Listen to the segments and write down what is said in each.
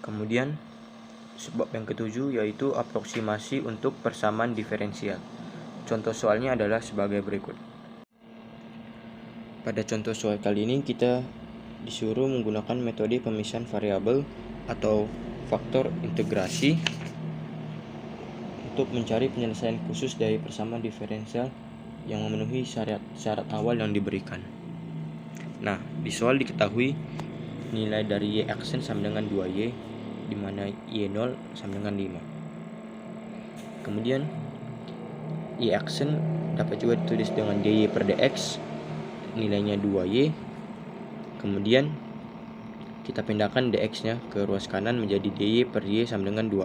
Kemudian sebab yang ketujuh yaitu aproksimasi untuk persamaan diferensial. Contoh soalnya adalah sebagai berikut. Pada contoh soal kali ini kita disuruh menggunakan metode pemisahan variabel atau faktor integrasi untuk mencari penyelesaian khusus dari persamaan diferensial yang memenuhi syarat awal yang diberikan. Nah, di soal diketahui nilai dari y aksen sama dengan 2y, di mana y0 sama dengan 5. Kemudian y aksen dapat juga ditulis dengan dy per dx, nilainya 2y. Kemudian kita pindahkan dx-nya ke ruas kanan menjadi dy per y sama dengan 2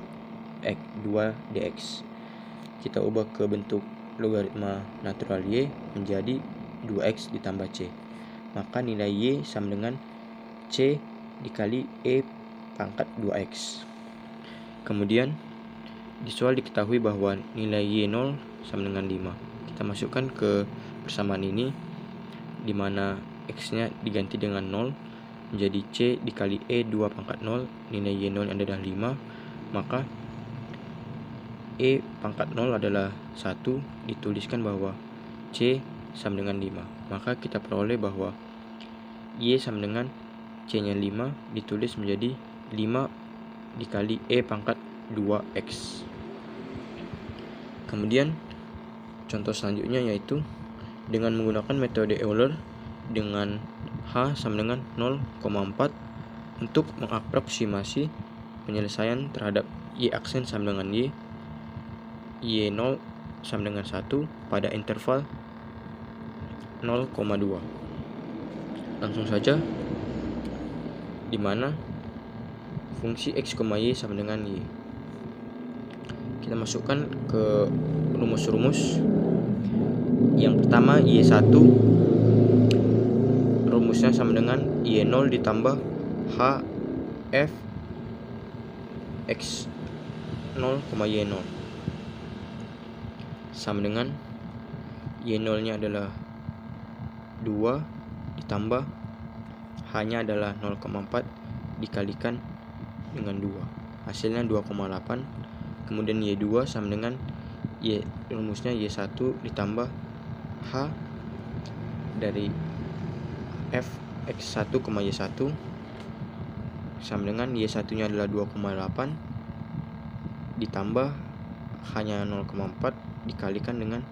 dx. Kita ubah ke bentuk logaritma natural y menjadi 2x ditambah c. Maka nilai y sama dengan c dikali e pangkat 2x. Kemudian di soal diketahui bahwa nilai y0 sama dengan 5. Kita masukkan ke persamaan ini, di mana x-nya diganti dengan 0 menjadi c dikali e 2 pangkat 0, nilai y0 adalah 5, maka e pangkat 0 adalah 1, dituliskan bahwa c sama dengan 5. Maka kita peroleh bahwa y sama dengan c-nya 5 ditulis menjadi 5 dikali e pangkat 2x. Kemudian contoh selanjutnya yaitu dengan menggunakan metode Euler dengan h sama dengan 0,4 untuk mengaproksimasi penyelesaian terhadap y aksen sama dengan y0 sama dengan 1 pada interval 0,2. Langsung saja, di mana fungsi x, y sama dengan y. Kita masukkan ke rumus-rumus. Yang pertama y1, rumusnya sama dengan y0 ditambah h f x 0, y0 sama dengan y0 nya adalah 2 ditambah h-nya adalah 0,4 dikalikan dengan 2, hasilnya 2,8. Kemudian y2 sama dengan rumusnya y1 ditambah h dari f x1, y1 sama dengan y1 nya adalah 2,8 ditambah hanya 0,4 dikalikan dengan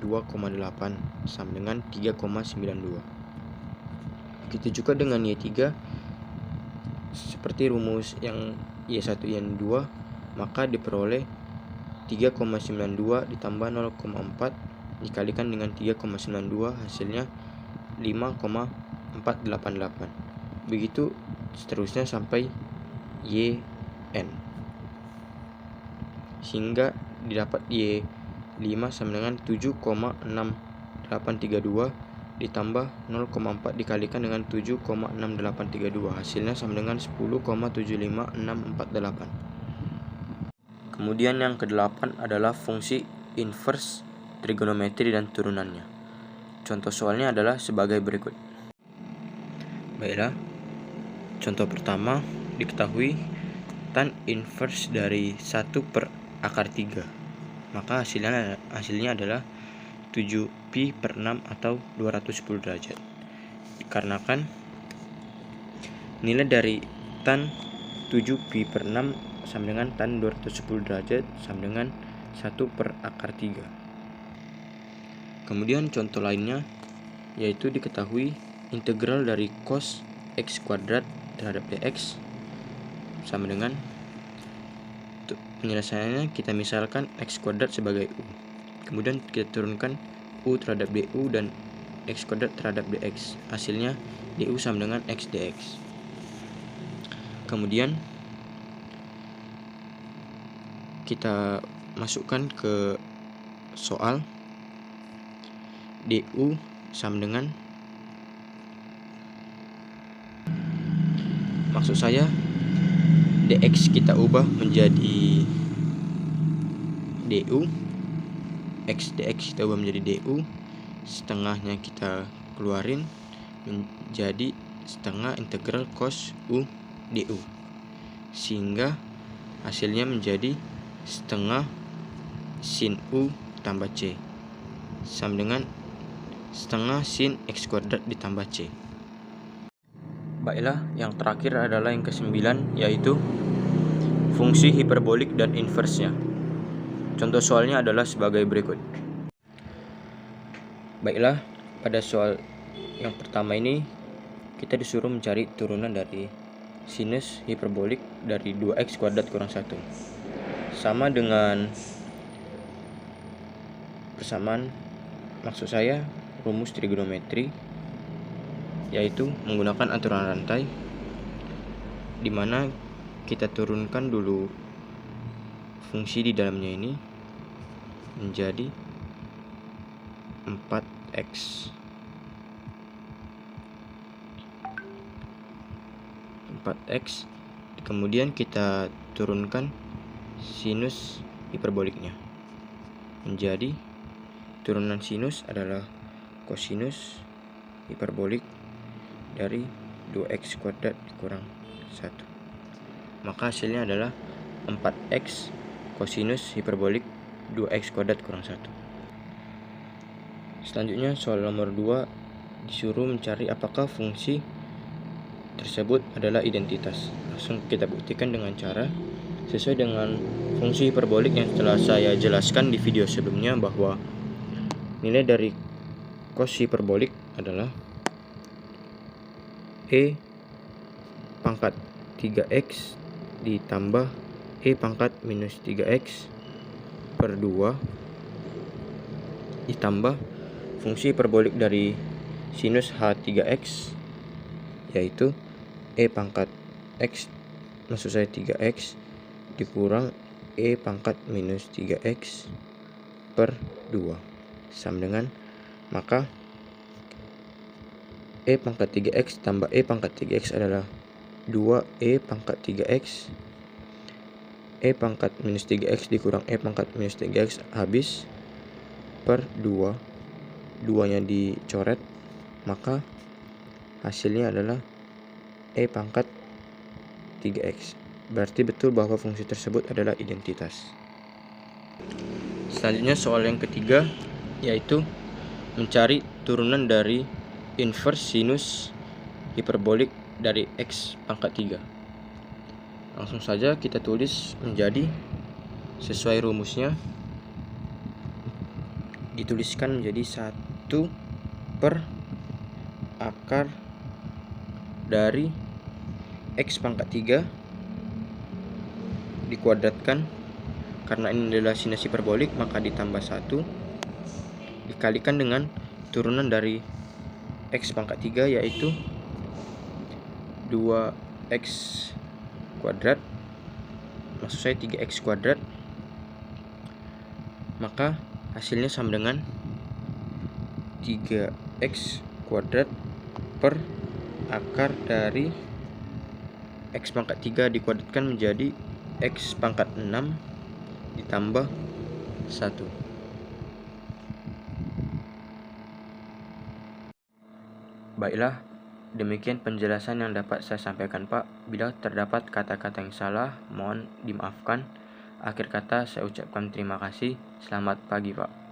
2,8 sama dengan 3,92. Begitu juga dengan y3, seperti rumus yang y1 y2, maka diperoleh 3,92 ditambah 0,4 dikalikan dengan 3,92, hasilnya 5,488. Begitu seterusnya sampai yn, sehingga didapat y5 sama dengan 7,6832 ditambah 0,4 dikalikan dengan 7,6832, hasilnya sama dengan 10,75648. Kemudian yang ke-8 adalah fungsi inverse trigonometri dan turunannya. Contoh soalnya adalah sebagai berikut. Baiklah, contoh pertama diketahui tan inverse dari 1 per akar 3. Maka hasilnya adalah 7pi per 6 atau 210 derajat. Dikarenakan nilai dari tan 7pi per 6 sama dengan tan 210 derajat sama dengan 1 per akar 3. Kemudian contoh lainnya yaitu diketahui integral dari cos x kuadrat terhadap dx sama dengan, penyelesaiannya kita misalkan x kuadrat sebagai u. Kemudian kita turunkan u terhadap du dan x kuadrat terhadap dx. Hasilnya du sama dengan x dx. Kemudian kita masukkan ke soal du sama dengan, maksud saya dx kita ubah menjadi du, x dx kita ubah menjadi du, setengahnya kita keluarin menjadi setengah integral cos u du. sehingga hasilnya menjadi setengah sin U tambah C sama dengan setengah sin X kuadrat ditambah C. Baiklah, yang terakhir adalah yang ke-9, yaitu fungsi hiperbolik dan inversnya. Contoh soalnya adalah sebagai berikut. Baiklah, pada soal yang pertama ini kita disuruh mencari turunan dari sinus hiperbolik dari 2x kuadrat kurang 1. Sama dengan persamaan, maksud saya rumus trigonometri, yaitu menggunakan aturan rantai, di mana kita turunkan dulu fungsi di dalamnya ini menjadi 4x. Kemudian kita turunkan sinus hiperboliknya menjadi turunan sinus adalah kosinus hiperbolik dari 2x kuadrat dikurang 1. Maka hasilnya adalah 4x kosinus hiperbolik 2x kuadrat kurang 1. Selanjutnya soal nomor 2 disuruh mencari apakah fungsi tersebut adalah identitas. Langsung kita buktikan dengan cara sesuai dengan fungsi hiperbolik yang telah saya jelaskan di video sebelumnya, bahwa nilai dari cos hiperbolik adalah E pangkat 3x ditambah E pangkat minus 3x per 2 ditambah fungsi hiperbolik dari sinus H3x, yaitu E pangkat x, maksud saya 3x, dikurang E pangkat minus 3x per 2 sama dengan, maka E pangkat 3x tambah E pangkat 3x adalah 2E pangkat 3x. E pangkat minus 3x dikurang E pangkat minus 3x habis per 2. 2-nya dicoret, maka hasilnya adalah E pangkat 3x. Berarti betul bahwa fungsi tersebut adalah identitas. Selanjutnya soal yang ketiga, yaitu mencari turunan dari inverse sinus hiperbolik dari x pangkat 3. Langsung saja kita tulis menjadi sesuai rumusnya, dituliskan menjadi 1 per akar dari x pangkat 3 dikuadratkan, karena ini adalah sinus hiperbolik maka ditambah 1 dikalikan dengan turunan dari x pangkat 3, yaitu 2x kuadrat, maksud saya 3x kuadrat, maka hasilnya sama dengan 3x kuadrat per akar dari x pangkat 3 dikuadratkan menjadi x pangkat 6 ditambah 1. Baiklah, demikian penjelasan yang dapat saya sampaikan, Pak. Bila terdapat kata-kata yang salah, mohon dimaafkan. Akhir kata saya ucapkan terima kasih. Selamat pagi, Pak.